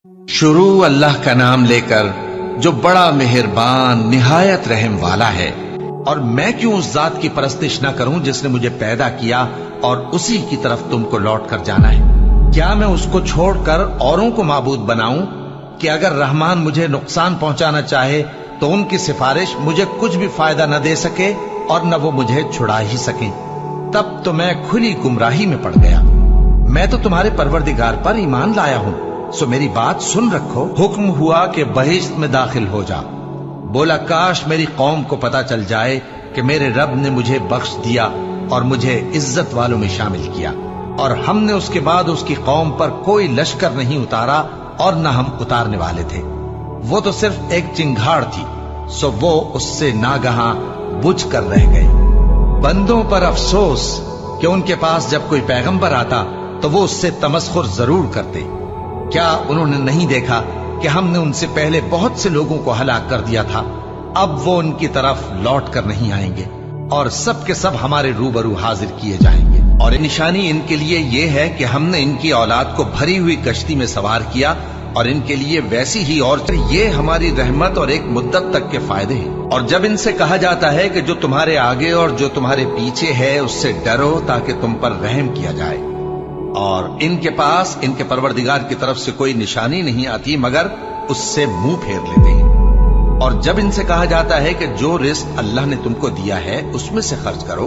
शुरू अल्लाह का नाम लेकर जो बड़ा मेहरबान निहायत रहम वाला है। और मैं क्यों उस जात की परस्तिश ना करूं जिसने मुझे पैदा किया और उसी की तरफ तुमको लौट कर जाना है। क्या मैं उसको छोड़कर औरों को माबूद बनाऊं कि अगर रहमान मुझे नुकसान पहुंचाना चाहे तो उनकी सिफारिश मुझे कुछ भी फायदा न दे सके और न वो मुझे छुड़ा ही सके। तब तो मैं खुली गुमराही में पड़ गया। मैं तो तुम्हारे परवरदिगार पर ईमान लाया हूं, सो मेरी बात सुन रखो। हुक्म हुआ कि बहिश्त में दाखिल हो जा। बोला काश मेरी कौम को पता चल जाए कि मेरे रब ने मुझे बख्श दिया और मुझे इज्जत वालों में शामिल किया, और हमने उसके बाद उसकी कौम पर कोई लश्कर नहीं उतारा और न हम उतारने वाले थे। वो तो सिर्फ एक चिंगाड़ थी, सो वो उससे नागहां बुझ कर रह गए। बंदों पर अफसोस कि उनके पास जब कोई पैगंबर आता तो वो उससे तमस्खुर जरूर करते। क्या उन्होंने नहीं देखा कि हमने उनसे पहले बहुत से लोगों को हलाक कर दिया था। अब वो उनकी तरफ लौट कर नहीं आएंगे और सब के सब हमारे रूबरू हाजिर किए जाएंगे। और निशानी इनके लिए ये है कि हमने इनकी औलाद को भरी हुई कश्ती में सवार किया और इनके लिए वैसी ही और ये हमारी रहमत और एक मुद्दत तक के फायदे हैं। और जब इनसे कहा जाता है कि जो तुम्हारे आगे और जो तुम्हारे पीछे है उससे डरो ताकि तुम पर रहम किया जाए, और इनके पास इनके परवरदिगार की तरफ से कोई निशानी नहीं आती मगर उससे मुंह फेर लेते हैं। और जब इनसे कहा जाता है कि जो रिस्क अल्लाह ने तुमको दिया है उसमें से खर्च करो,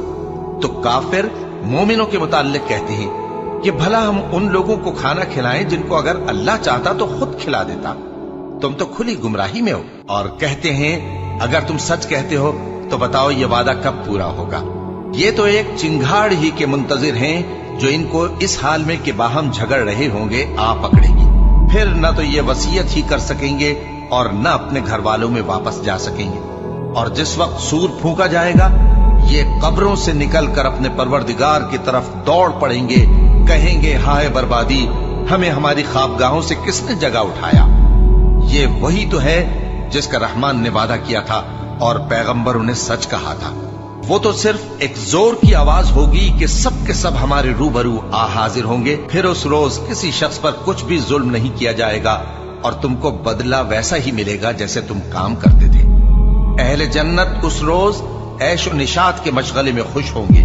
तो काफिर मोमिनों के मुताल्लिक कहते हैं कि भला हम उन लोगों को खाना खिलाएं जिनको अगर अल्लाह चाहता तो खुद खिला देता। तुम तो खुली गुमराही में हो। और कहते हैं अगर तुम सच कहते हो तो बताओ ये वादा कब पूरा होगा। ये तो एक चिंगाड़ ही के मुंतजिर हैं जो इनको इस हाल में कि बाहम झगड़ रहे होंगे आ पकड़ेगी। फिर न तो ये वसीयत ही कर सकेंगे और न अपने घर वालों में वापस जा सकेंगे। और जिस वक्त सूर फूंका जाएगा ये कब्रों से निकलकर अपने परवरदिगार की तरफ दौड़ पड़ेंगे, कहेंगे हाय बर्बादी, हमें हमारी ख्वाबगाहों से किसने जगा उठाया। ये वही तो है जिसका रहमान ने वादा किया था और पैगंबरों ने सच कहा था। वो तो सिर्फ एक जोर की आवाज होगी कि सब के सब हमारे रूबरू आ हाजिर होंगे। फिर उस रोज किसी शख्स पर कुछ भी जुल्म नहीं किया जाएगा और तुमको बदला वैसा ही मिलेगा जैसे तुम काम करते थे। अहले जन्नत उस रोज ऐश और निशात के मशगले में खुश होंगे,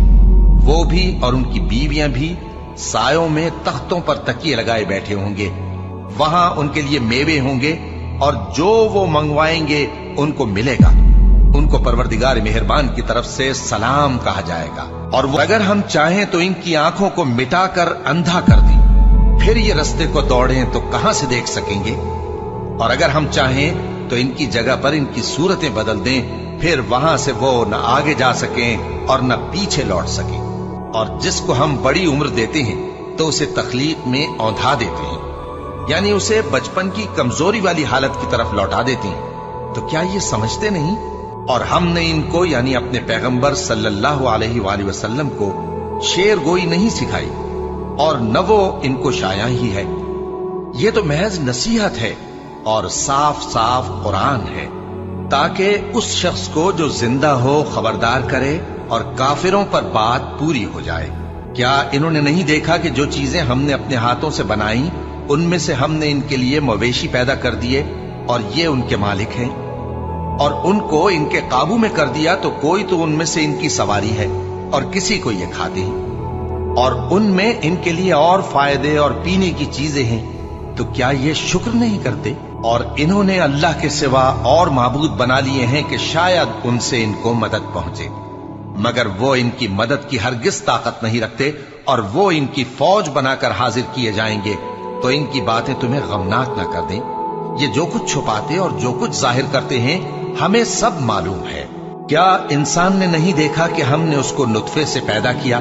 वो भी और उनकी बीवियां भी सायों में तख्तों पर तकिए लगाए बैठे होंगे। वहां उनके लिए मेवे होंगे और जो वो मंगवाएंगे उनको मिलेगा। उनको परवरदिगार मेहरबान की तरफ से सलाम कहा जाएगा। और वो अगर हम चाहें तो इनकी आंखों को मिटाकर अंधा कर दें, फिर ये रास्ते को दौड़ें तो कहां से देख सकेंगे। और अगर हम चाहें तो इनकी जगह पर इनकी सूरतें बदल दें, फिर वहां से वो न आगे जा सकें और न पीछे लौट सकें। और जिसको हम बड़ी उम्र देते हैं तो उसे तखलीक में औंधा देते हैं, यानी उसे बचपन की कमजोरी वाली हालत की तरफ लौटा देते हैं। तो क्या ये समझते नहीं? और हमने इनको यानी अपने पैगंबर सल्लल्लाहु अलैहि वसल्लम को शेर गोई नहीं सिखाई और न वो इनको शाया ही है। ये तो महज नसीहत है और साफ साफ कुरान है, ताकि उस शख्स को जो जिंदा हो खबरदार करे और काफिरों पर बात पूरी हो जाए। क्या इन्होंने नहीं देखा कि जो चीजें हमने अपने हाथों से बनाई उनमें से हमने इनके लिए मवेशी पैदा कर दिए और ये उनके मालिक हैं, और उनको इनके काबू में कर दिया तो कोई तो उनमें से इनकी सवारी है और किसी को ये खाते हैं, और उनमें इनके लिए और फायदे और पीने की चीजें हैं। तो क्या ये शुक्र नहीं करते? और इन्होंने अल्लाह के सिवा और माबूद बना लिए हैं कि शायद उनसे इनको मदद पहुंचे, मगर वो इनकी मदद की हरगिज ताकत नहीं रखते और वो इनकी फौज बनाकर हाजिर किए जाएंगे। तो इनकी बातें तुम्हें गमनाक न कर दें। ये जो कुछ छुपाते और जो कुछ जाहिर करते हैं हमें सब मालूम है। क्या इंसान ने नहीं देखा कि हमने उसको नुतफे से पैदा किया,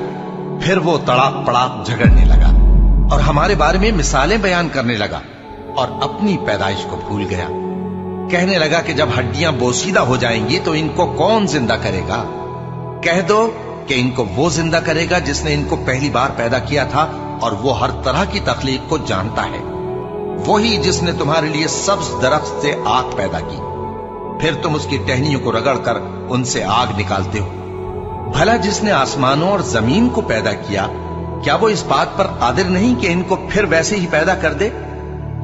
फिर वो तड़ाक पड़ाक झगड़ने लगा और हमारे बारे में मिसालें बयान करने लगा और अपनी पैदाइश को भूल गया। कहने लगा कि जब हड्डियां बोसीदा हो जाएंगी तो इनको कौन जिंदा करेगा? कह दो कि इनको वो जिंदा करेगा जिसने इनको पहली बार पैदा किया था, और वो हर तरह की तखलीक को जानता है। वही जिसने तुम्हारे लिए सब्ज दरख्त से आग पैदा की, फिर तुम उसकी टहनियों को रगड़कर उनसे आग निकालते हो। भला जिसने आसमानों और जमीन को पैदा किया, क्या वो इस बात पर कादिर नहीं कि इनको फिर वैसे ही पैदा कर दे?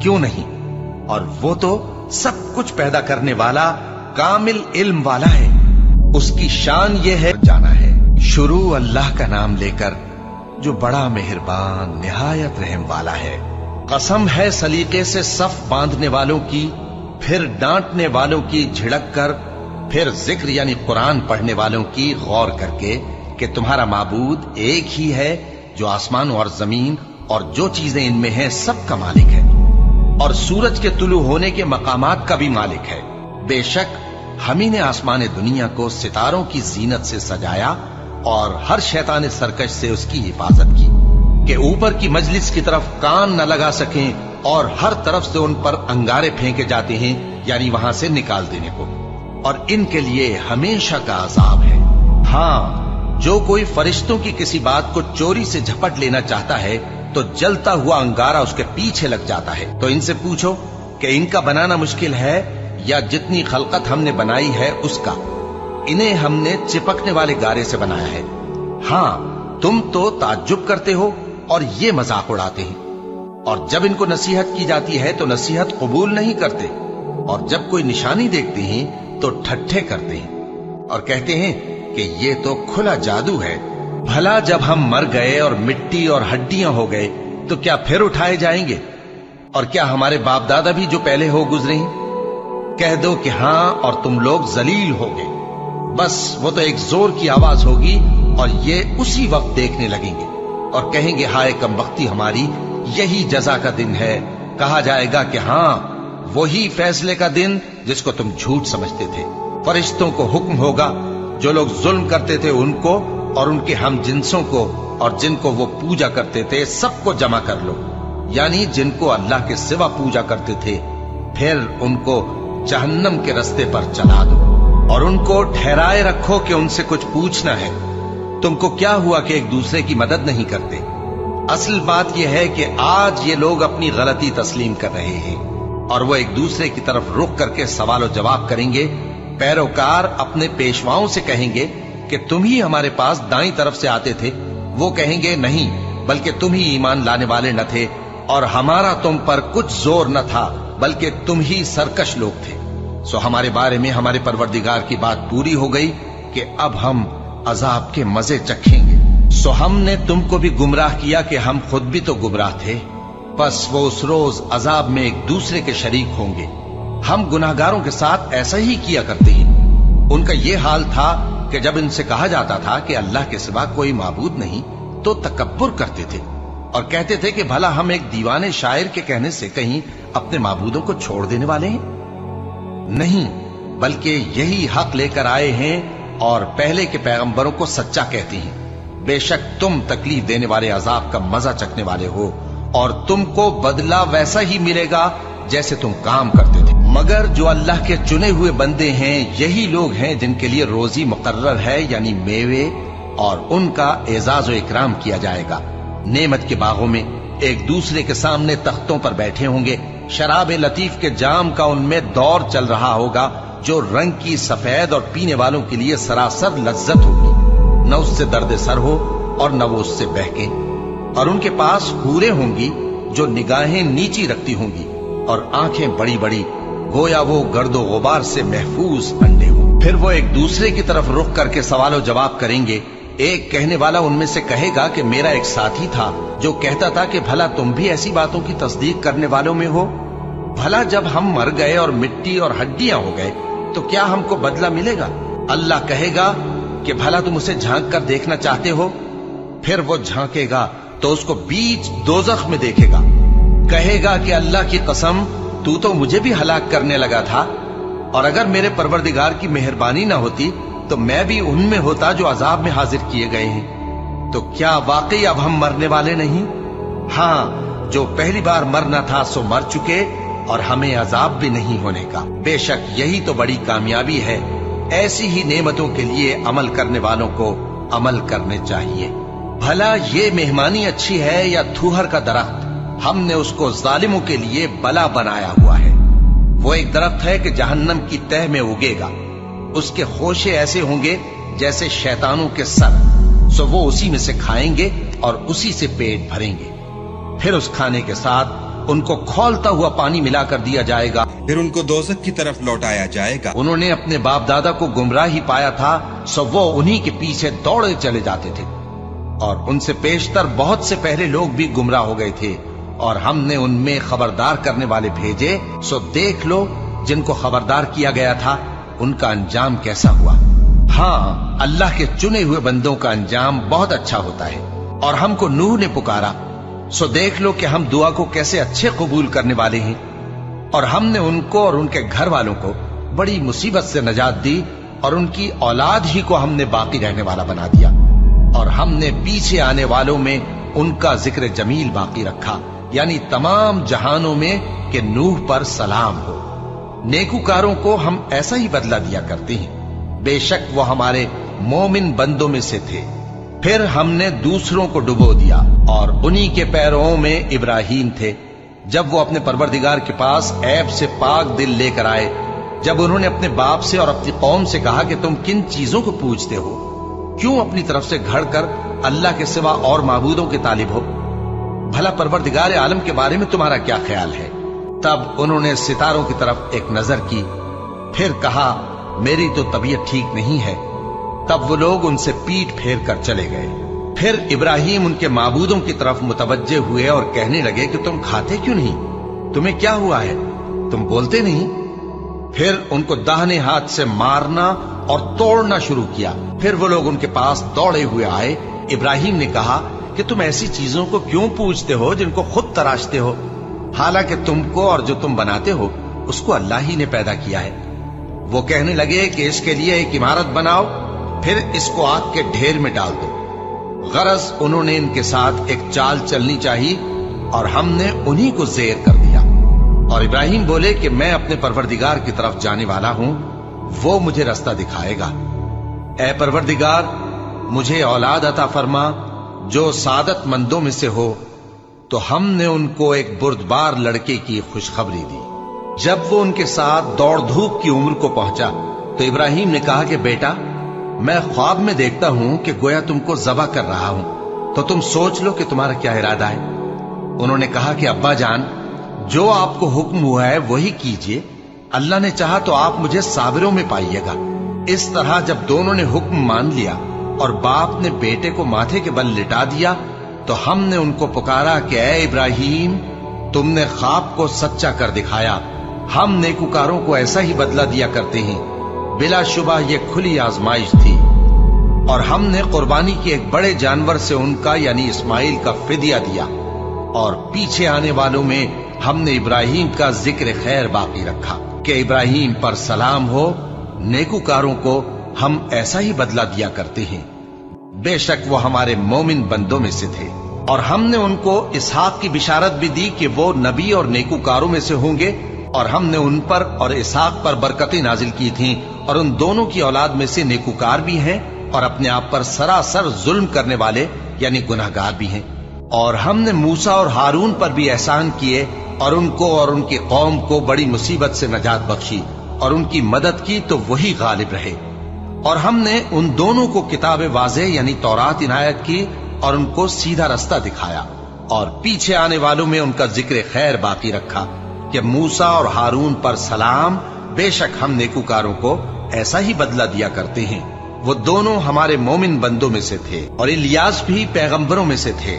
क्यों नहीं, اور وہ تو सब कुछ पैदा करने वाला कामिल इल्म वाला है। उसकी शान ये है जाना है। शुरू अल्लाह का नाम लेकर जो बड़ा मेहरबान निहायत रहम वाला है। कसम है सलीके से सफ बांधने वालों की, फिर डांटने वालों की झिड़क कर, फिर जिक्र यानी कुरान पढ़ने वालों की गौर करके कि तुम्हारा माबूद एक ही है जो आसमान और जमीन और जो चीजें इनमें हैं सब का मालिक है, और सूरज के तुलू होने के मकामात का भी मालिक है। बेशक हम ही ने आसमान दुनिया को सितारों की जीनत से सजाया और हर शैतान सरकश से उसकी हिफाजत की कि ऊपर की मजलिस की तरफ कान न लगा सकें और हर तरफ से उन पर अंगारे फेंके जाते हैं, यानी वहां से निकाल देने को, और इनके लिए हमेशा का अजाब है। हाँ, जो कोई फरिश्तों की किसी बात को चोरी से झपट लेना चाहता है तो जलता हुआ अंगारा उसके पीछे लग जाता है। तो इनसे पूछो कि इनका बनाना मुश्किल है या जितनी खलकत हमने बनाई है उसका। इन्हें हमने चिपकने वाले गारे से बनाया है। हाँ, तुम तो ताज्जुब करते हो और ये मजाक उड़ाते हैं, और जब इनको नसीहत की जाती है तो नसीहत कबूल नहीं करते, और जब कोई निशानी देखते हैं तो ठट्ठे करते हैं और कहते हैं कि ये तो खुला जादू है। भला जब हम मर गए और मिट्टी और हड्डियां हो गए तो क्या फिर उठाए जाएंगे? और क्या हमारे बाप दादा भी जो पहले हो गुजरे हैं? कह दो कि हाँ और तुम लोग जलील हो गए। बस वो तो एक जोर की आवाज होगी और ये उसी वक्त देखने लगेंगे और कहेंगे हाय कमबख्ती हमारी, यही जजा का दिन है। कहा जाएगा कि हाँ, वही फैसले का दिन जिसको तुम झूठ समझते थे। फरिश्तों को हुक्म होगा जो लोग जुल्म करते थे उनको और उनके हम जिन्सों को और जिनको वो पूजा करते थे सबको जमा कर लो, यानी जिनको अल्लाह के सिवा पूजा करते थे, फिर उनको जहन्नम के रास्ते पर चला दो और उनको ठहराए रखो कि उनसे कुछ पूछना है। तुमको क्या हुआ कि एक दूसरे की मदद नहीं करते? असल बात यह है कि आज ये लोग अपनी गलती तस्लीम कर रहे हैं और वो एक दूसरे की तरफ रुख करके सवाल जवाब करेंगे। पैरोकार अपने पेशवाओं से कहेंगे कि तुम ही हमारे पास दाईं तरफ से आते थे। वो कहेंगे नहीं, बल्कि तुम ही ईमान लाने वाले न थे और हमारा तुम पर कुछ जोर न था, बल्कि तुम ही सरकश लोग थे। सो हमारे बारे में हमारे परवरदिगार की बात पूरी हो गई कि अब हम अजाब के मजे चखेंगे। सो हमने तुमको भी गुमराह किया कि हम खुद भी तो गुमराह थे। बस वो उस रोज अजाब में एक दूसरे के शरीक होंगे। हम गुनाहगारों के साथ ऐसा ही किया करते हैं। उनका ये हाल था कि जब इनसे कहा जाता था कि अल्लाह के सिवा कोई माबूद नहीं तो तकब्बुर करते थे और कहते थे कि भला हम एक दीवाने शायर के कहने से कहीं अपने माबूदों को छोड़ देने वाले हैं? नहीं, बल्कि यही हक लेकर आए हैं और पहले के पैगंबरों को सच्चा कहती हैं। बेशक तुम तकलीफ देने वाले अजाब का मजा चखने वाले हो और तुमको बदला वैसा ही मिलेगा जैसे तुम काम करते थे। मगर जो अल्लाह के चुने हुए बंदे हैं यही लोग हैं जिनके लिए रोजी मुकर्रर है, यानी मेवे, और उनका एजाज व इकराम किया जाएगा। नेमत के बागों में एक दूसरे के सामने तख्तों पर बैठे होंगे। शराब लतीफ के जाम का उनमें दौर चल रहा होगा जो रंग की सफेद और पीने वालों के लिए सरासर लज्जत होगी। न उससे दर्द सर हो और न वो उससे बहके। और उनके पास हूरें होंगी जो निगाहें नीची रखती होंगी और आंखें बड़ी बड़ी, गोया वो गर्दो गुबार से महफूज अंडे हो। फिर वो एक दूसरे की तरफ रुख करके सवालों जवाब करेंगे। एक कहने वाला उनमें से कहेगा कि मेरा एक साथी था जो कहता था कि भला तुम भी ऐसी बातों की तस्दीक करने वालों में हो? भला जब हम मर गए और मिट्टी और हड्डियां हो गए तो क्या हमको बदला मिलेगा? अल्लाह कहेगा कि भला तुम उसे झांक कर देखना चाहते हो? फिर वो झांकेगा तो उसको बीच दोजख में देखेगा। कहेगा कि अल्लाह की कसम, तू तो मुझे भी हलाक करने लगा था, और अगर मेरे परवरदिगार की मेहरबानी ना होती तो मैं भी उनमें होता जो अजाब में हाजिर किए गए हैं। तो क्या वाकई अब हम मरने वाले नहीं? हाँ, जो पहली बार मरना था सो मर चुके और हमें अजाब भी नहीं होने का। बेशक यही तो बड़ी कामयाबी है। ऐसी ही नेमतों के लिए अमल करने वालों को अमल करने चाहिए। भला ये मेहमानी अच्छी है या थूहर का दरख्त? हमने उसको जालिमों के लिए बला बनाया हुआ है। वो एक दरख्त है कि जहन्नम की तह में उगेगा। उसके खोशे ऐसे होंगे जैसे शैतानों के सर। सो वो उसी में से खाएंगे और उसी से पेट भरेंगे। फिर उस खाने के साथ ان کو کھولتا ہوا پانی ملا کر دیا جائے گا، پھر ان کو دوزخ کی طرف لوٹایا جائے گا۔ انہوں نے اپنے باپ دادا کو گمراہ ہی پایا تھا، سو وہ انہی کے پیچھے دوڑے چلے جاتے تھے، اور ان سے پیشتر بہت سے پہلے لوگ بھی گمراہ ہو گئے تھے، اور ہم نے ان میں خبردار کرنے والے بھیجے، سو دیکھ لو جن کو خبردار کیا گیا تھا ان کا انجام کیسا ہوا۔ ہاں، اللہ کے چنے ہوئے بندوں کا انجام بہت اچھا ہوتا ہے۔ اور ہم کو نوح نے پکارا، سو دیکھ لو کہ ہم دعا کو کیسے اچھے قبول کرنے والے ہیں، اور ہم نے ان کو اور ان کے گھر والوں کو بڑی مصیبت سے نجات دی، اور ان کی اولاد ہی کو ہم نے باقی رہنے والا بنا دیا، اور ہم نے پیچھے آنے والوں میں ان کا ذکر جمیل باقی رکھا، یعنی تمام جہانوں میں کہ نوح پر سلام ہو۔ نیکوکاروں کو ہم ایسا ہی بدلہ دیا کرتے ہیں، بے شک وہ ہمارے مومن بندوں میں سے تھے۔ پھر ہم نے دوسروں کو ڈبو دیا، اور انہی کے پیروں میں ابراہیم تھے، جب وہ اپنے پروردگار کے پاس عیب سے پاک دل لے کر آئے، جب انہوں نے اپنے باپ سے اور اپنی قوم سے کہا کہ تم کن چیزوں کو پوجتے ہو، کیوں اپنی طرف سے گھڑ کر اللہ کے سوا اور معبودوں کے طالب ہو؟ بھلا پروردگار عالم کے بارے میں تمہارا کیا خیال ہے؟ تب انہوں نے ستاروں کی طرف ایک نظر کی، پھر کہا میری تو طبیعت ٹھیک نہیں ہے۔ تب وہ لوگ ان سے پیٹ پھیر کر چلے گئے۔ پھر ابراہیم ان کے معبودوں کی طرف متوجہ ہوئے اور کہنے لگے کہ تم کھاتے کیوں نہیں؟ تمہیں کیا ہوا ہے؟ تم بولتے نہیں؟ پھر ان کو داہنے ہاتھ سے مارنا اور توڑنا شروع کیا۔ پھر وہ لوگ ان کے پاس دوڑے ہوئے آئے۔ ابراہیم نے کہا کہ تم ایسی چیزوں کو کیوں پوجتے ہو جن کو خود تراشتے ہو، حالانکہ تم کو اور جو تم بناتے ہو اس کو اللہ ہی نے پیدا کیا ہے۔ وہ کہنے لگے کہ اس کے لیے ایک عمارت بناؤ، پھر اس کو آگ کے ڈھیر میں ڈال دو۔ غرض انہوں نے ان کے ساتھ ایک چال چلنی چاہی، اور ہم نے انہی کو زیر کر دیا۔ اور ابراہیم بولے کہ میں اپنے پروردگار کی طرف جانے والا ہوں، وہ مجھے رستہ دکھائے گا۔ اے پروردگار، مجھے اولاد عطا فرما جو سعادت مندوں میں سے ہو۔ تو ہم نے ان کو ایک بردبار لڑکے کی خوشخبری دی۔ جب وہ ان کے ساتھ دوڑ دھوپ کی عمر کو پہنچا تو ابراہیم نے کہا کہ بیٹا، میں خواب میں دیکھتا ہوں کہ گویا تم کو ذبح کر رہا ہوں، تو تم سوچ لو کہ تمہارا کیا ارادہ ہے۔ انہوں نے کہا کہ ابا جان، جو آپ کو حکم ہوا ہے وہی کیجئے، اللہ نے چاہا تو آپ مجھے صابروں میں پائیے گا۔ اس طرح جب دونوں نے حکم مان لیا اور باپ نے بیٹے کو ماتھے کے بل لٹا دیا، تو ہم نے ان کو پکارا کہ اے ابراہیم، تم نے خواب کو سچا کر دکھایا، ہم نیکوکاروں کو ایسا ہی بدلہ دیا کرتے ہیں۔ بلا شبہ یہ کھلی آزمائش تھی، اور ہم نے قربانی کی ایک بڑے جانور سے ان کا یعنی اسماعیل کا فدیہ دیا، اور پیچھے آنے والوں میں ہم نے ابراہیم کا ذکر خیر باقی رکھا کہ ابراہیم پر سلام ہو۔ نیکوکاروں کو ہم ایسا ہی بدلہ دیا کرتے ہیں، بے شک وہ ہمارے مومن بندوں میں سے تھے۔ اور ہم نے ان کو اسحاق کی بشارت بھی دی کہ وہ نبی اور نیکوکاروں میں سے ہوں گے، اور ہم نے ان پر اور اسحاق پر برکتیں نازل کی تھیں، اور ان دونوں کی اولاد میں سے نیکوکار بھی ہیں اور اپنے آپ پر سراسر ظلم کرنے والے یعنی گناہگار بھی ہیں۔ اور ہم نے موسیٰ اور ہارون پر بھی احسان کیے، اور ان کو اور ان کی قوم کو بڑی مصیبت سے نجات بخشی، اور ان کی مدد کی تو وہی غالب رہے۔ اور ہم نے ان دونوں کو کتاب واضح یعنی تورات عنایت کی، اور ان کو سیدھا رستہ دکھایا، اور پیچھے آنے والوں میں ان کا ذکر خیر باقی رکھا کہ موسیٰ اور ہارون پر سلام، بے شک ہم نیکوکاروں کو ایسا ہی بدلہ دیا کرتے ہیں۔ وہ دونوں ہمارے مومن بندوں میں سے تھے، اور الیاس بھی پیغمبروں میں سے تھے۔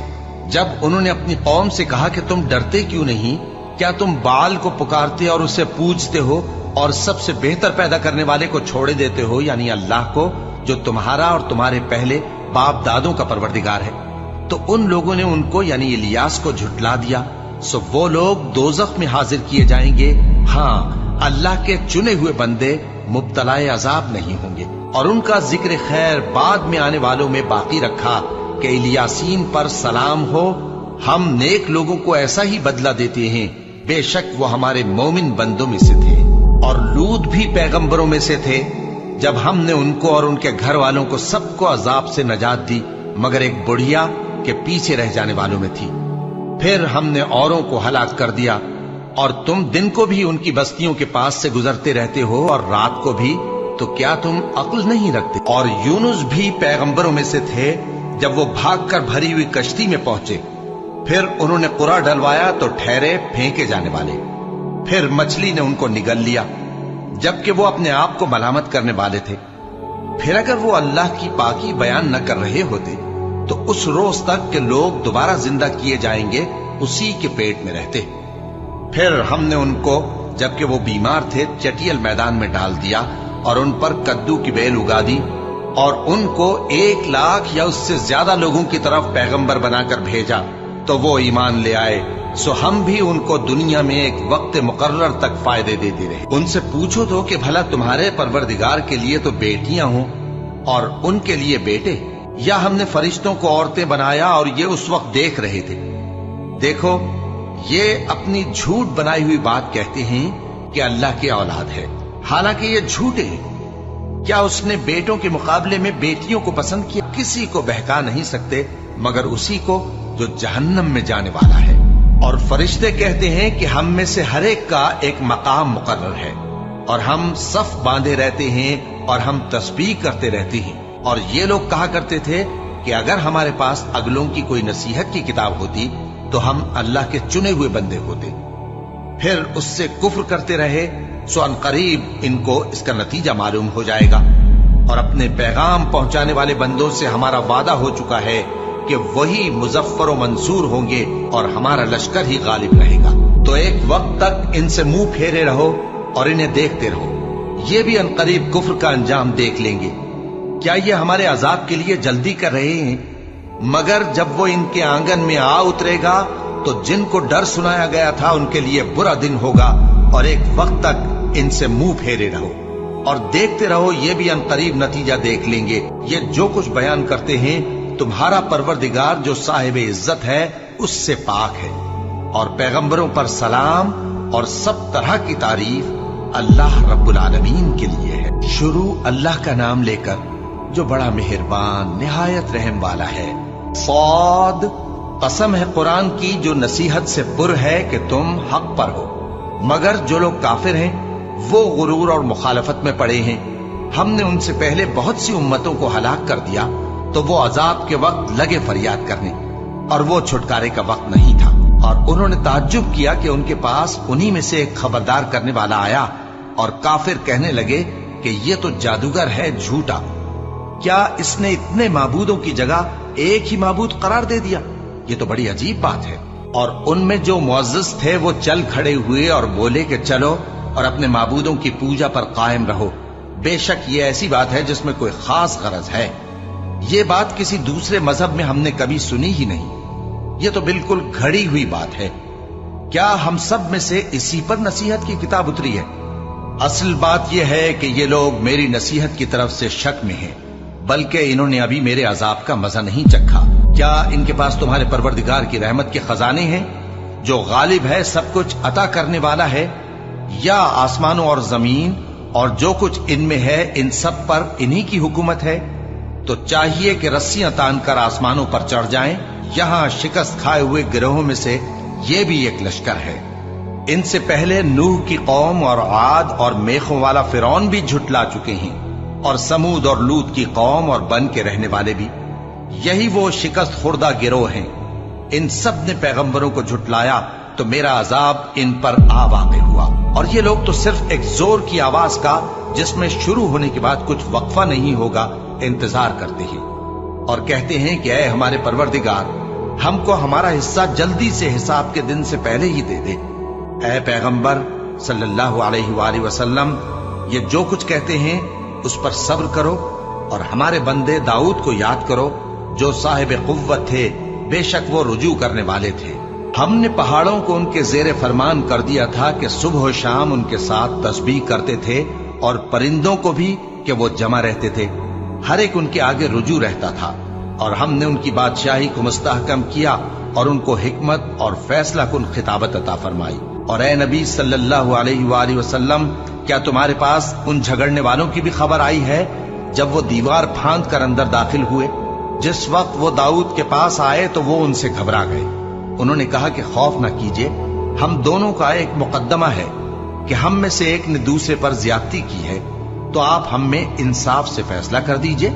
جب انہوں نے اپنی قوم سے کہا کہ تم ڈرتے کیوں نہیں؟ کیا تم بال کو پکارتے اور اسے پوجتے ہو، اور سب سے بہتر پیدا کرنے والے کو چھوڑے دیتے ہو یعنی اللہ کو، جو تمہارا اور تمہارے پہلے باپ دادوں کا پروردگار ہے؟ تو ان لوگوں نے ان کو یعنی الیاس کو جھٹلا دیا، سو وہ لوگ دوزخ میں حاضر کیے جائیں گے۔ ہاں، اللہ کے چنے ہوئے بندے مبتلا عذاب نہیں ہوں گے۔ اور ان کا ذکر خیر بعد میں آنے والوں میں باقی رکھا کہ الیاسین پر سلام ہو، ہم نیک لوگوں کو ایسا ہی بدلہ دیتے ہیں، بے شک وہ ہمارے مومن بندوں میں سے تھے۔ اور لوط بھی پیغمبروں میں سے تھے، جب ہم نے ان کو اور ان کے گھر والوں کو سب کو عذاب سے نجات دی، مگر ایک بڑھیا کے پیچھے رہ جانے والوں میں تھی۔ پھر ہم نے اوروں کو ہلاک کر دیا، اور تم دن کو بھی ان کی بستیوں کے پاس سے گزرتے رہتے ہو اور رات کو بھی، تو کیا تم عقل نہیں رکھتے؟ اور یونس بھی پیغمبروں میں سے تھے، جب وہ بھاگ کر بھری ہوئی کشتی میں پہنچے फिर उन्होंने कुरा डलवाया तो ठहरे फेंके जाने वाले। फिर मछली ने उनको निगल लिया, जबकि वो अपने आप को मलामत करने वाले थे। फिर अगर वो अल्लाह की पाकी बयान न कर रहे होते तो उस रोज तक के लोग दोबारा जिंदा किए जाएंगे उसी के पेट में रहते। फिर हमने उनको, जबकि वो बीमार थे, चटियल मैदान में डाल दिया और उन पर कद्दू की बेल उगा दी और उनको 1 लाख या उससे ज्यादा लोगों की तरफ पैगंबर बनाकर भेजा तो वो ईमान ले आए। सो हम भी उनको दुनिया में एक वक्त मुकर्रर तक फायदे देते रहे। उनसे पूछो तो कि भला तुम्हारे परवरदिगार के लिए तो बेटियां हों और उनके लिए बेटे, या हमने फरिश्तों को औरतें बनाया और ये उस वक्त देख रहे थे। देखो, ये अपनी झूठ बनाई हुई बात कहते हैं कि अल्लाह की औलाद है, हालांकि ये झूठे हैं। क्या उसने बेटों के मुकाबले में बेटियों को पसंद किया? किसी को बहका नहीं सकते मगर उसी को जो जहन्नम में जाने वाला है। और फरिश्ते कहते हैं कि हम में से हर एक का एक मकाम मुकर्रर है और हम सफ बांधे रहते हैं और हम तस्बीह करते रहते हैं। और ये लोग कहा करते थे कि अगर हमारे पास अगलों की कोई नसीहत की किताब होती तो हम अल्लाह के चुने हुए बंदे होते। फिर उससे कुफ्र करते रहे, सो अनकरीब इनको इसका नतीजा मालूम हो जाएगा। और अपने पैगाम पहुंचाने वाले बंदों से हमारा वादा हो चुका है कि वही मुजफ्फर व मंसूर होंगे और हमारा लश्कर ही गालिब रहेगा। तो एक वक्त तक इनसे मुंह फेरे रहो और इन्हें देखते रहो, ये भी अनकरीब कुफ्र का अंजाम देख लेंगे। क्या ये हमारे अजाब के लिए जल्दी कर रहे हैं? मगर जब वो इनके आंगन में आ उतरेगा तो जिनको डर सुनाया गया था उनके लिए बुरा दिन होगा। और एक वक्त तक इनसे मुंह फेरे रहो और देखते रहो, ये भी अनकरीब नतीजा देख लेंगे। ये जो कुछ बयान करते हैं तुम्हारा परवरदिगार जो साहिब इज्जत है उससे पाक है। और पैगंबरों पर सलाम और सब तरह की तारीफ अल्लाह रब्बुल आलमीन के लिए है। शुरू अल्लाह का नाम लेकर जो बड़ा मेहरबान निहायत रहम वाला है। सौद, कसम है कुरान की जो नसीहत से पुर है कि तुम हक पर हो। मगर जो लोग काफिर हैं वो गुरूर और मुखालफत में पड़े हैं। हमने उनसे पहले बहुत सी उम्मतों को हलाक कर दिया तो वो अजाब के वक्त लगे फरियाद करने और वो छुटकारे का वक्त नहीं था। और उन्होंने ताज्जुब किया कि उनके पास उन्हीं में से एक खबरदार करने वाला आया और काफिर कहने लगे कि ये तो जादूगर है झूठा। क्या इसने इतने माबूदों की जगह एक ही माबूद करार दे दिया? ये तो बड़ी अजीब बात है। और उनमें जो मुअज़्ज़िज़ थे वो चल खड़े हुए और बोले कि चलो और अपने माबूदों की पूजा पर कायम रहो। बेशक ये ऐसी बात है जिसमें कोई खास गरज है। ये बात किसी दूसरे मजहब में हमने कभी सुनी ही नहीं। ये तो बिल्कुल घड़ी हुई बात है। क्या हम सब में से इसी पर नसीहत की किताब उतरी है? असल बात यह है कि ये लोग मेरी नसीहत की तरफ से शक में हैं, बल्कि इन्होंने अभी मेरे अजाब का मजा नहीं चखा। क्या इनके पास तुम्हारे परवरदिगार की रहमत के खजाने हैं जो गालिब है, सब कुछ अता करने वाला है? या आसमानों और जमीन और जो कुछ इनमें है इन सब पर इन्हीं की हुकूमत है? तो चाहिए कि रस्सियां तानकर आसमानों पर चढ़ जाएं। यहां शिकस्त खाए हुए गिरोहों में से ये भी एक लश्कर है। इनसे पहले नूह की कौम और आद और मेखों वाला फिरौन भी झुटला चुके हैं, और समूद और लूत की कौम और बन के रहने वाले भी। यही वो शिकस्त खुर्दा गिरोह हैं। इन सब ने पैगंबरों को झुटलाया तो मेरा अजाब इन पर आ वाक़ हुआ। और ये लोग तो सिर्फ एक जोर की आवाज का, जिसमें शुरू होने के बाद कुछ वक्फा नहीं होगा, इंतजार करते हैं और कहते हैं कि ऐ हमारे परवरदिगार, हमको हमारा हिस्सा जल्दी से हिसाब के दिन से पहले ही दे दे। ऐ पैगंबर सल्लल्लाहु अलैहि वसल्लम, ये जो कुछ कहते हैं उस पर सब्र करो और हमारे बंदे दाऊद को याद करो जो साहिब कुव्वत थे, बेशक वो रुजू करने वाले थे। हमने पहाड़ों को उनके जेरे फरमान कर दिया था कि सुबह और शाम उनके साथ तस्बीह करते थे, और परिंदों को भी कि वो जमा रहते थे, हर एक उनके आगे रुजू रहता था। और हमने उनकी बादशाही को मुस्तहकम किया और उनको हिकमत और फैसला कुन खिताबत अता फरमाई। और ए नबी सल्लल्लाहु अलैहि वसल्लम, क्या तुम्हारे पास उन झगड़ने वालों की भी खबर आई है जब वो दीवार फांद कर अंदर दाखिल हुए? जिस वक्त वो दाऊद के पास आए तो वो उनसे घबरा गए। उन्होंने कहा कि खौफ न कीजिए, हम दोनों का एक मुकद्दमा है कि हम में से एक ने दूसरे पर ज्यादती की है, तो आप हम में इंसाफ से फैसला कर दीजिए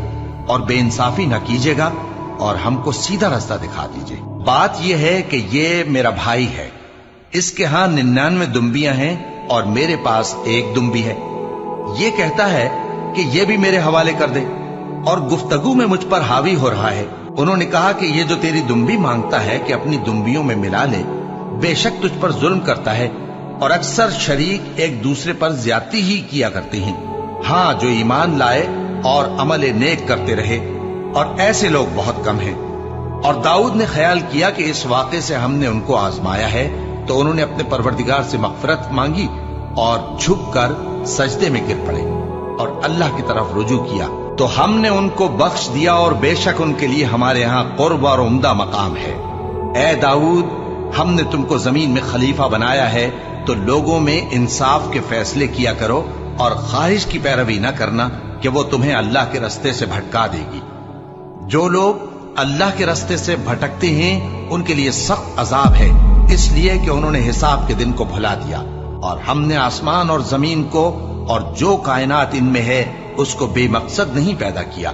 और बेइंसाफी न कीजिएगा और हमको सीधा रास्ता दिखा दीजिए। बात यह है कि ये मेरा भाई है, इसके हां 99 दुम्बियां हैं और मेरे पास एक दुम्बी है। ये कहता है कि ये भी मेरे हवाले कर दे और गुफ्तगू में मुझ पर हावी हो रहा है। उन्होंने कहा कि ये जो तेरी दुम्बी मांगता है कि अपनी दुम्बियों में मिला ले, बेशक तुझ पर जुल्म करता है और अक्सर शरीक एक दूसरे पर ज्यादती ही किया करते हैं। हाँ, जो ईमान लाए और अमल नेक करते रहे, और ऐसे लोग बहुत कम हैं। और दाऊद ने ख्याल किया कि इस वाक़े से हमने उनको आजमाया है, तो उन्होंने अपने परवरदिगार से मग़फ़िरत मांगी और झुककर सजदे में गिर पड़े और अल्लाह की तरफ रुजू किया, तो हमने उनको बख्श दिया और बेशक उनके लिए हमारे यहाँ कुर्ब और उम्दा मकाम है। ए दाऊद, हमने तुमको जमीन में खलीफा बनाया है, तो लोगों में इंसाफ के फैसले किया करो और ख्वाहिश की पैरवी न करना कि वो तुम्हें अल्लाह के रास्ते से भटका देगी। जो लोग अल्लाह के रास्ते से भटकते हैं उनके लिए सख्त अजाब है, इसलिए कि उन्होंने हिसाब के दिन को भुला दिया। और हमने आसमान और जमीन को और जो कायनात इनमें है उसको बेमकसद नहीं पैदा किया।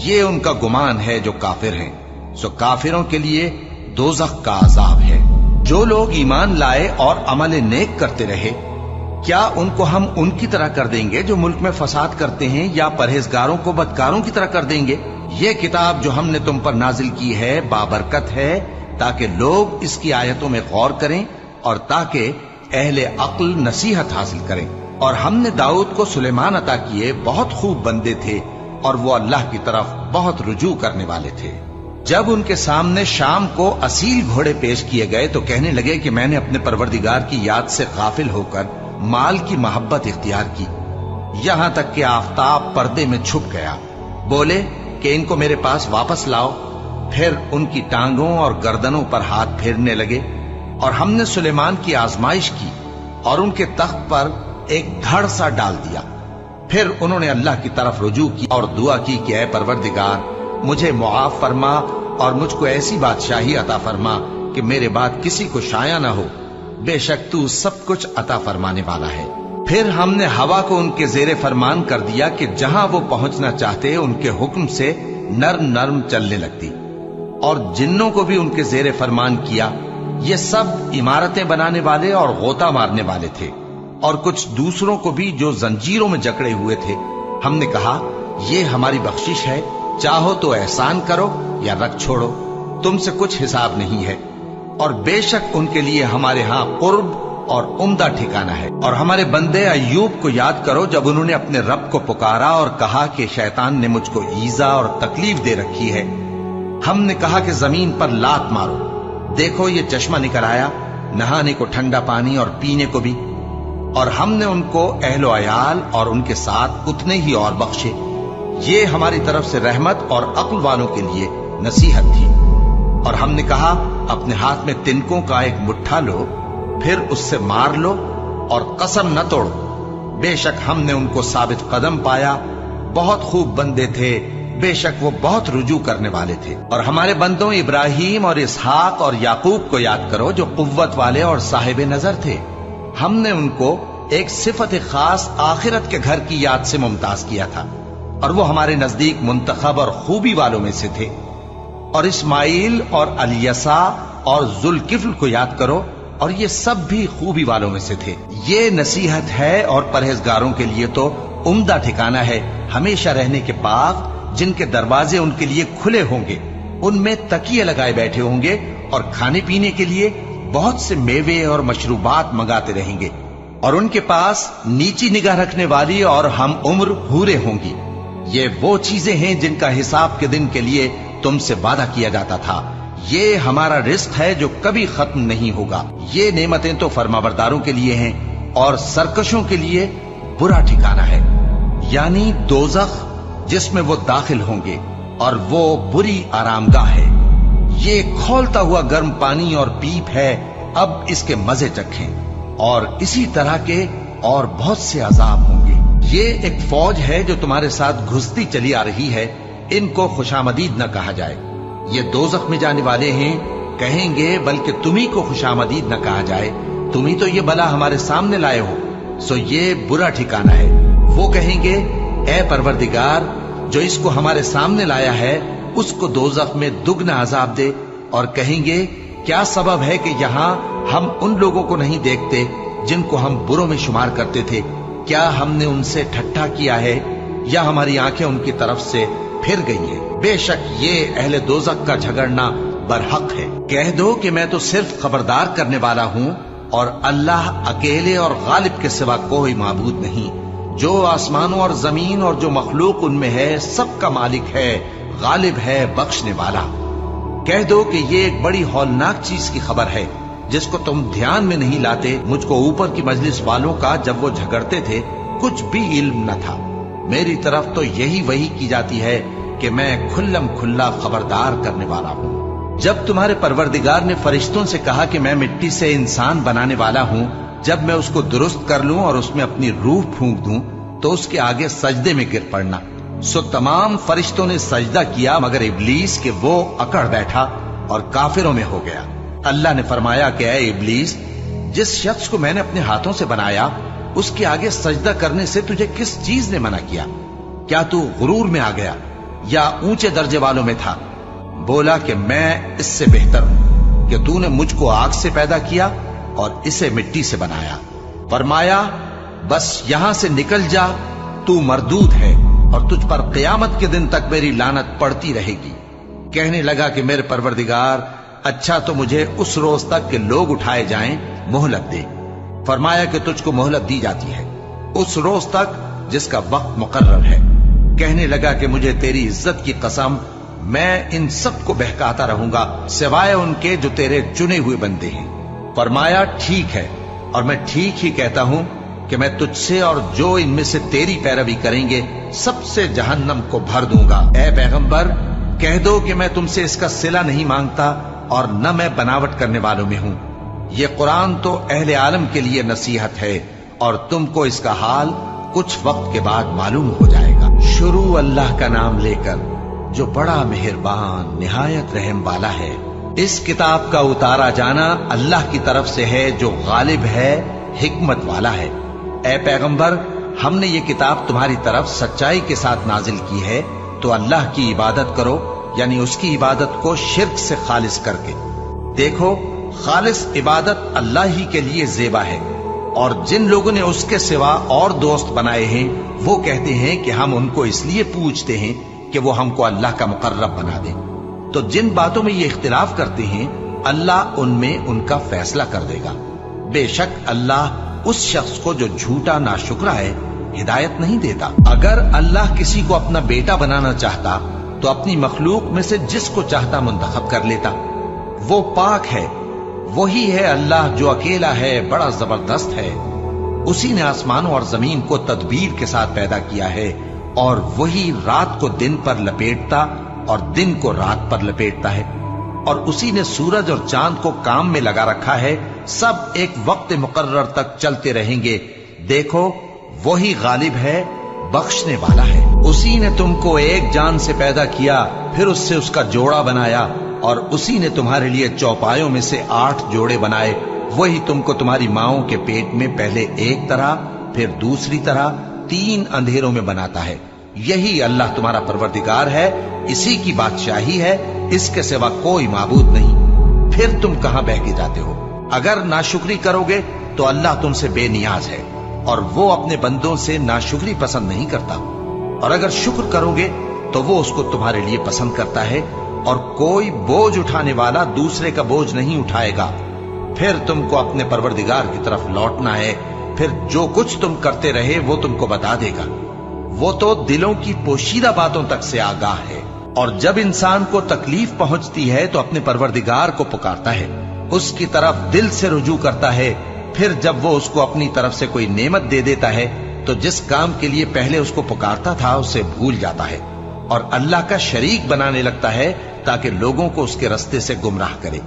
ये उनका गुमान है जो काफिर हैं, सो काफिरों के लिए दोज़ख का अजाब है। जो लोग ईमान लाए और अमल नेक करते रहे, क्या उनको हम उनकी तरह कर देंगे जो मुल्क में फसाद करते हैं, या परहेजगारों को बदकारों की तरह कर देंगे? ये किताब जो हमने तुम पर नाजिल की है बाबरकत है, ताकि लोग इसकी आयतों में गौर करें और ताकि अहले अक्ल नसीहत हासिल करें। और हमने दाऊद को सुलेमान अता किए, बहुत खूब बंदे थे और वो अल्लाह की तरफ बहुत रुजू करने वाले थे। जब उनके सामने शाम को असील घोड़े पेश किए गए तो कहने लगे कि मैंने अपने परवरदिगार की याद से गाफिल होकर माल की मोहब्बत इख्तियार की, यहां तक कि आफताब पर्दे में छुप गया। बोले कि इनको मेरे पास वापस लाओ। फिर उनकी टांगों और गर्दनों पर हाथ फेरने लगे। और हमने सुलेमान की आजमाइश की और उनके तख्त पर एक धड़ सा डाल दिया। फिर उन्होंने अल्लाह की तरफ रुजू की और दुआ की कि ऐ परवरदिगार, मुझे मुआफ फरमा और मुझको ऐसी बादशाही अता फरमा कि मेरे बाद किसी को शाया न हो, बेशक तू सब कुछ अता फरमाने वाला है। फिर हमने हवा को उनके जेरे फरमान कर दिया कि जहां वो पहुंचना चाहते उनके हुक्म से नर्म नर्म चलने लगती, और जिन्नों को भी उनके जेरे फरमान किया। ये सब इमारतें बनाने वाले और गोता मारने वाले थे, और कुछ दूसरों को भी जो जंजीरों में जकड़े हुए थे। हमने कहा, ये हमारी बख्शिश है, चाहो तो एहसान करो या रख छोड़ो, तुमसे कुछ हिसाब नहीं है। और बेशक उनके लिए हमारे यहाँ कुर्ब और उम्दा ठिकाना है। और हमारे बंदे अय्यूब को याद करो, जब उन्होंने अपने रब को पुकारा और कहा कि शैतान ने मुझको ईजा और तकलीफ दे रखी है। हमने कहा कि जमीन पर लात मारो, देखो ये चश्मा निकल आया, नहाने को ठंडा पानी और पीने को भी। और हमने उनको अहलो अयाल और उनके साथ उतने ही और बख्शे। ये हमारी तरफ से रहमत और अक्ल वालों के लिए नसीहत थी। और हमने कहा, अपने हाथ में तिनकों का एक मुट्ठा लो, फिर उससे मार लो और कसम न तोड़ो, बेशक हमने उनको साबित कदम पाया। बहुत खूब बंदे थे, बेशक वो बहुत रुजू करने वाले थे। और हमारे बंदों इब्राहिम और इसहाक और याकूब को याद करो, जो कुव्वत वाले और साहिब नजर थे। हमने उनको एक सिफत खास आखिरत के घर की याद से मुमताज किया था, और वो हमारे नजदीक मुंतखब और खूबी वालों में से थे। और इस्माइल और अलियसा और जुल्किफ्ल को याद करो, और ये सब भी खूबी वालों में से थे। ये नसीहत है और परहेजगारों के लिए तो उम्दा ठिकाना है, हमेशा रहने के बाग जिनके दरवाजे उनके लिए खुले होंगे, उनमें तकिए लगाए बैठे होंगे और खाने पीने के लिए बहुत से मेवे और मशरूबात मंगाते रहेंगे। और उनके पास नीची निगाह रखने वाली और हम उम्र हूरे होंगी। ये वो चीजें हैं जिनका हिसाब के दिन के लिए तुमसे वादा किया जाता था। ये हमारा रिस्क है जो कभी खत्म नहीं होगा। ये नेमतें तो फरमाबरदारों के लिए हैं और सरकशों के लिए बुरा ठिकाना है, यानी दोज़ख, जिसमें वो दाखिल होंगे, और वो बुरी आरामगाह है। ये खौलता हुआ गर्म पानी और पीप है, अब इसके मजे चखें। और इसी तरह के और बहुत से अजाब होंगे। ये एक फौज है जो तुम्हारे साथ घुसती चली आ रही है, इनको खुशामदीद न कहा जाए। ये दोज़ख में जाने वाले हैं, कहेंगे बल्कि तुम्ही को खुशामदीद न कहा जाए, तुम्ही तो ये बला हमारे सामने लाए हो, सो ये बुरा ठिकाना है। वो कहेंगे, ऐ परवरदिगार, जो इसको हमारे सामने लाया है उसको दोज़ख में दुगना अजाब दे, اور کہیں گے کیا سبب ہے کہ یہاں ہم ان لوگوں کو نہیں دیکھتے جن کو ہم بروں میں شمار کرتے تھے؟ کیا ہم نے ان سے ٹھٹھا کیا ہے یا ہماری آنکھیں ان کی طرف سے پھر گئی ہیں؟ بے شک یہ اہل دوزخ کا جھگڑنا برحق ہے۔ کہہ دو کہ میں تو صرف خبردار کرنے والا ہوں اور اللہ اکیلے اور غالب کے سوا کوئی معبود نہیں۔ جو آسمانوں اور زمین اور جو مخلوق ان میں ہے سب کا مالک ہے، غالب ہے، بخشنے والا۔ کہہ دو کہ یہ ایک بڑی ہولناک چیز کی خبر ہے جس کو تم دھیان میں نہیں لاتے۔ مجھ کو اوپر کی مجلس والوں کا جب وہ جھگڑتے تھے کچھ بھی علم نہ تھا۔ میری طرف تو یہی وحی کی جاتی ہے کہ میں کھلم کھلا خبردار کرنے والا ہوں۔ جب تمہارے پروردگار نے فرشتوں سے کہا کہ میں مٹی سے انسان بنانے والا ہوں، جب میں اس کو درست کر لوں اور اس میں اپنی روح پھونک دوں تو اس کے آگے سجدے میں گر پڑنا۔ سو تمام فرشتوں نے سجدہ کیا مگر ابلیس کہ وہ اکڑ بیٹھا اور کافروں میں ہو گیا۔ اللہ نے فرمایا کہ اے ابلیس، جس شخص کو میں نے اپنے ہاتھوں سے بنایا اس کے آگے سجدہ کرنے سے تجھے کس چیز نے منع کیا؟ کیا تو غرور میں آ گیا یا اونچے درجے والوں میں تھا؟ بولا کہ میں اس سے بہتر ہوں کہ تو نے مجھ کو آگ سے پیدا کیا اور اسے مٹی سے بنایا۔ فرمایا بس یہاں سے نکل جا، تو مردود ہے اور تجھ پر قیامت کے دن تک میری لعنت پڑتی رہے گی۔ کہنے لگا کہ میرے پروردگار، اچھا تو مجھے اس روز تک کہ لوگ اٹھائے جائیں مہلت دے۔ فرمایا کہ تجھ کو مہلت دی جاتی ہے اس روز تک جس کا وقت مقرر ہے۔ کہنے لگا کہ مجھے تیری عزت کی قسم، میں ان سب کو بہکاتا رہوں گا سوائے ان کے جو تیرے چنے ہوئے بندے ہیں۔ فرمایا ٹھیک ہے، اور میں ٹھیک ہی کہتا ہوں کہ میں تجھ سے اور جو ان میں سے تیری پیروی کریں گے سب سے جہنم کو بھر دوں گا۔ اے پیغمبر، کہہ دو کہ میں تم سے اس کا صلہ نہیں مانگتا اور نہ میں بناوٹ کرنے والوں میں ہوں۔ یہ قرآن تو اہل عالم کے لیے نصیحت ہے اور تم کو اس کا حال کچھ وقت کے بعد معلوم ہو جائے گا۔ شروع اللہ کا نام لے کر جو بڑا مہربان نہایت رحم والا ہے۔ اس کتاب کا اتارا جانا اللہ کی طرف سے ہے جو غالب ہے، حکمت والا ہے۔ اے پیغمبر، ہم نے یہ کتاب تمہاری طرف سچائی کے ساتھ نازل کی ہے، تو اللہ کی عبادت کرو، یعنی اس کی عبادت کو شرک سے خالص کر کے۔ دیکھو، خالص عبادت اللہ ہی کے لیے زیبا ہے، اور جن لوگوں نے اس کے سوا اور دوست بنائے ہیں وہ کہتے ہیں کہ ہم ان کو اس لیے پوچھتے ہیں کہ وہ ہم کو اللہ کا مقرب بنا دیں۔ تو جن باتوں میں یہ اختلاف کرتے ہیں اللہ ان میں ان کا فیصلہ کر دے گا۔ بے شک اللہ اس شخص کو جو جھوٹا ناشکرا ہے ہدایت نہیں دیتا۔ اگر اللہ کسی کو اپنا بیٹا بنانا چاہتا تو اپنی مخلوق میں سے جس کو چاہتا منتخب کر لیتا۔ وہ پاک ہے، وہی ہے اللہ جو اکیلا ہے، بڑا زبردست ہے۔ اسی نے آسمانوں اور زمین کو تدبیر کے ساتھ پیدا کیا ہے، اور وہی رات کو دن پر لپیٹتا اور دن کو رات پر لپیٹتا ہے، اور اسی نے سورج اور چاند کو کام میں لگا رکھا ہے، سب ایک وقت مقرر تک چلتے رہیں گے۔ دیکھو، وہی غالب ہے، بخشنے والا ہے۔ اسی نے تم کو ایک جان سے پیدا کیا، پھر اس سے اس کا جوڑا بنایا، اور اسی نے تمہارے لیے چوپایوں میں سے 8 جوڑے بنائے۔ وہی تم کو تمہاری ماؤں کے پیٹ میں پہلے ایک طرح پھر دوسری طرح 3 اندھیروں میں بناتا ہے۔ یہی اللہ تمہارا پروردگار ہے، اسی کی بادشاہی ہے، اس کے سوا کوئی معبود نہیں۔ پھر تم کہاں بہہ کے جاتے ہو؟ اگر ناشکری کرو گے تو اللہ تم سے بے نیاز ہے، اور وہ اپنے بندوں سے ناشکری پسند نہیں کرتا، اور اگر شکر کرو گے تو وہ اس کو تمہارے لیے پسند کرتا ہے، اور کوئی بوجھ اٹھانے والا دوسرے کا بوجھ نہیں اٹھائے گا۔ پھر تم کو اپنے پروردگار کی طرف لوٹنا ہے، پھر جو کچھ تم کرتے رہے وہ تم کو بتا دے گا۔ وہ تو دلوں کی پوشیدہ باتوں تک سے آگاہ ہے، اور جب انسان کو تکلیف پہنچتی ہے تو اپنے پروردگار کو پکارتا ہے، اس کی طرف دل سے رجوع کرتا ہے۔ پھر جب وہ اس کو اپنی طرف سے کوئی نعمت دے دیتا ہے تو جس کام کے لیے پہلے اس کو پکارتا تھا اسے بھول جاتا ہے، اور اللہ کا شریک بنانے لگتا ہے تاکہ لوگوں کو اس کے رستے سے گمراہ کرے۔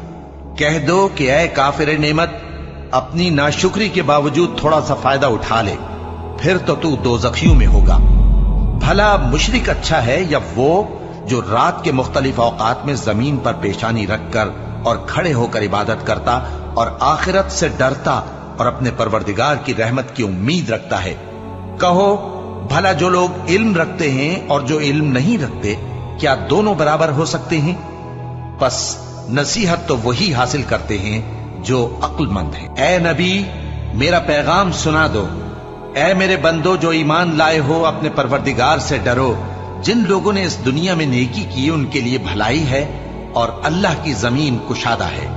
کہہ دو کہ اے کافر نعمت، اپنی ناشکری کے باوجود تھوڑا سا فائدہ اٹھا لے، پھر تو دوزخیوں میں ہوگا۔ بھلا مشرک اچھا ہے یا وہ جو رات کے مختلف اوقات میں زمین پر پیشانی رکھ کر اور کھڑے ہو کر عبادت کرتا اور آخرت سے ڈرتا اور اپنے پروردگار کی رحمت کی امید رکھتا ہے۔ کہو، بھلا جو لوگ علم رکھتے ہیں اور جو علم نہیں رکھتے، کیا دونوں برابر ہو سکتے ہیں؟ پس नसीहत तो वही हासिल करते हैं जो अक्लमंद हैं। ए नबी, मेरा पैगाम सुना दो। ए मेरे बंदो जो ईमान लाए हो, अपने परवरदिगार से डरो। जिन लोगों ने इस दुनिया में नेकी की उनके लिए भलाई है और अल्लाह की जमीन कुशादा है।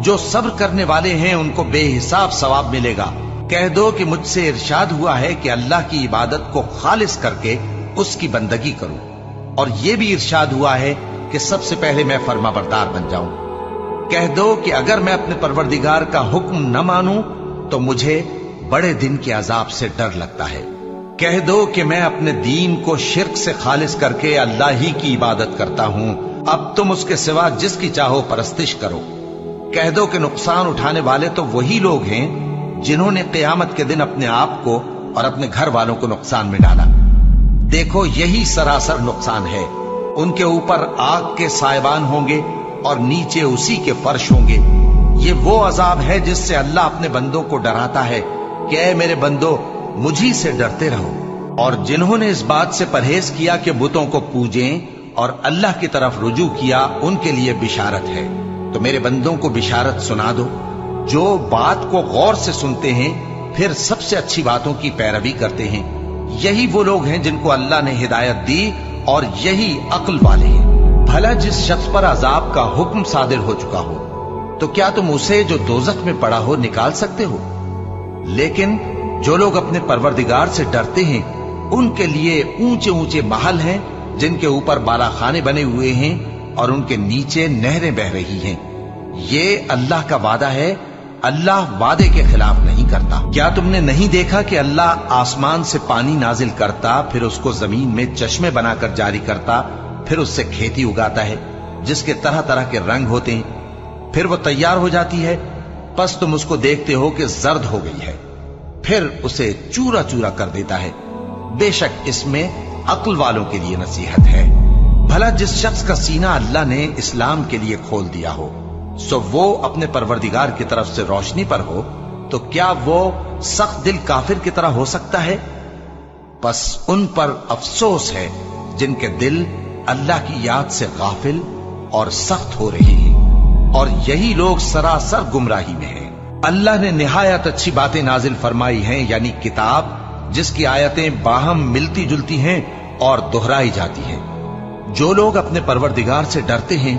जो सब्र करने वाले हैं उनको बेहिसाब सवाब मिलेगा। कह दो कि मुझसे इरशाद हुआ है कि अल्लाह की इबादत को खालिस करके उसकी बंदगी करूं, और यह भी इरशाद हुआ है कि सबसे पहले मैं फर्माबरदार बन जाऊं। कह दो कि अगर मैं अपने परवरदिगार का हुक्म न मानूं तो मुझे बड़े दिन के अजाब से डर लगता है। कह दो कि मैं अपने दीन को शिर्क से खालिस करके अल्लाह ही की इबादत करता हूं। अब तुम उसके सिवा जिसकी चाहो परस्तिश करो। कह दो कि नुकसान उठाने वाले तो वही लोग हैं जिन्होंने क़यामत के दिन अपने आप को और अपने घर वालों को नुकसान में डाला। देखो, यही सरासर नुकसान है। उनके ऊपर आग के सायबान होंगे और नीचे उसी के फर्श होंगे। ये वो अजाब है जिससे अल्लाह अपने बंदों को डराता है कि ऐ मेरे बंदो, मुझी से डरते रहो। और जिन्होंने इस बात से परहेज किया कि बुतों को पूजें और अल्लाह की तरफ रुजू किया, उनके लिए बिशारत है। तो मेरे बंदों को बिशारत सुना दो जो बात को गौर से सुनते हैं, फिर सबसे अच्छी बातों की पैरवी करते हैं। यही वो लोग हैं जिनको अल्लाह ने हिदायत दी और यही अक्ल वाले हैं। भला जिस शख्स पर अजाब का हुक्म सादिर हो चुका हो, तो क्या तुम उसे जो दोजख में पड़ा हो निकाल सकते हो? लेकिन जो लोग अपने परवरदिगार से डरते हैं उनके लिए ऊंचे ऊंचे महल हैं जिनके ऊपर बालाखाने बने हुए हैं और उनके नीचे नहरें बह रही हैं। ये अल्लाह का वादा है, अल्लाह वादे के खिलाफ नहीं करता। क्या तुमने नहीं देखा कि अल्लाह आसमान से पानी नाजिल करता, फिर उसको जमीन में चश्मे बनाकर जारी करता, फिर उससे खेती उगाता है जिसके तरह तरह के रंग होते हैं, फिर वो तैयार हो जाती है। बस तुम उसको देखते हो कि जर्द हो गई है, फिर उसे चूरा चूरा कर देता है। बेशक इसमें अक्ल वालों के लिए नसीहत है। भला जिस शख्स का सीना अल्लाह ने इस्लाम के लिए खोल दिया हो, सो वो अपने परवरदिगार की तरफ से रोशनी पर हो, तो क्या वो सख्त दिल काफिर की तरह हो सकता है? बस उन पर अफसोस है जिनके दिल अल्लाह की याद से गाफिल और सख्त हो रहे हैं, और यही लोग सरासर गुमराही में हैं। अल्लाह ने निहायत अच्छी बातें नाजिल फरमाई हैं, यानी किताब जिसकी आयतें बाहम मिलती जुलती हैं और दोहराई जाती हैं। जो लोग अपने परवरदिगार से डरते हैं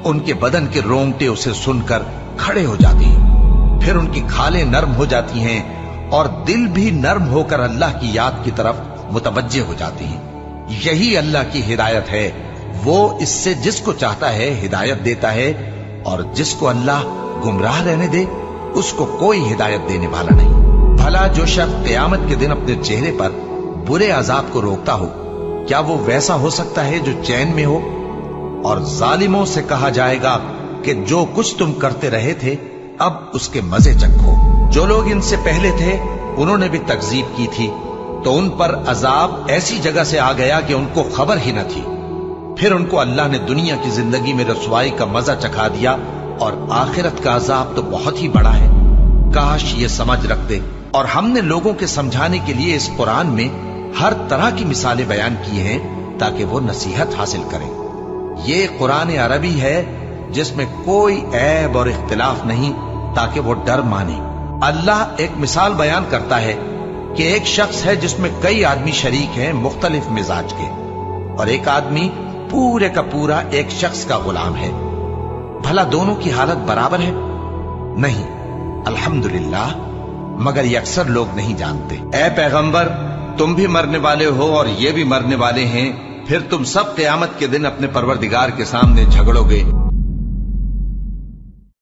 उनके बदन के रोंगटे उसे सुनकर खड़े हो जाते हैं, फिर उनकी खालें नर्म हो जाती हैं और दिल भी नर्म होकर अल्लाह की याद की तरफ मुतवज्जे हो जाते हैं। यही अल्लाह की हिदायत है। वो इससे जिसको चाहता है हिदायत देता है, और जिसको अल्लाह गुमराह रहने दे उसको कोई हिदायत देने वाला नहीं। भला जो शख्स क़यामत के दिन अपने चेहरे पर बुरे अजाब को रोकता हो, क्या वो वैसा हो सकता है जो चैन में हो? और जालिमों से कहा जाएगा कि जो कुछ तुम करते रहे थे अब उसके मजे चखो। जो लोग इनसे पहले थे उन्होंने भी तकजीब की थी, तो उन पर अजाब ऐसी जगह से आ गया कि उनको खबर ही न थी। फिर उनको अल्लाह ने दुनिया की जिंदगी में रसवाई का मजा चखा दिया, और आखिरत का अजाब तो बहुत ही बड़ा है। काश ये समझ रखते। और हमने लोगों के समझाने के लिए इस कुरान में हर तरह की मिसालें बयान की हैं ताकि वो नसीहत हासिल करें। ये कुरान अरबी है जिसमें कोई ऐब और इख्तिलाफ नहीं, ताकि वो डर माने। अल्लाह एक मिसाल बयान करता है कि एक शख्स है जिसमें कई आदमी शरीक हैं मुख्तलिफ मिजाज के, और एक आदमी पूरे का पूरा एक शख्स का गुलाम है। भला दोनों की हालत बराबर है? नहीं, अल्हम्दुलिल्लाह, मगर ये अक्सर लोग नहीं जानते। ऐ पैगंबर, तुम भी मरने वाले हो और ये भी मरने वाले हैं, फिर तुम सब क़यामत के दिन अपने परवरदिगार के सामने झगड़ोगे।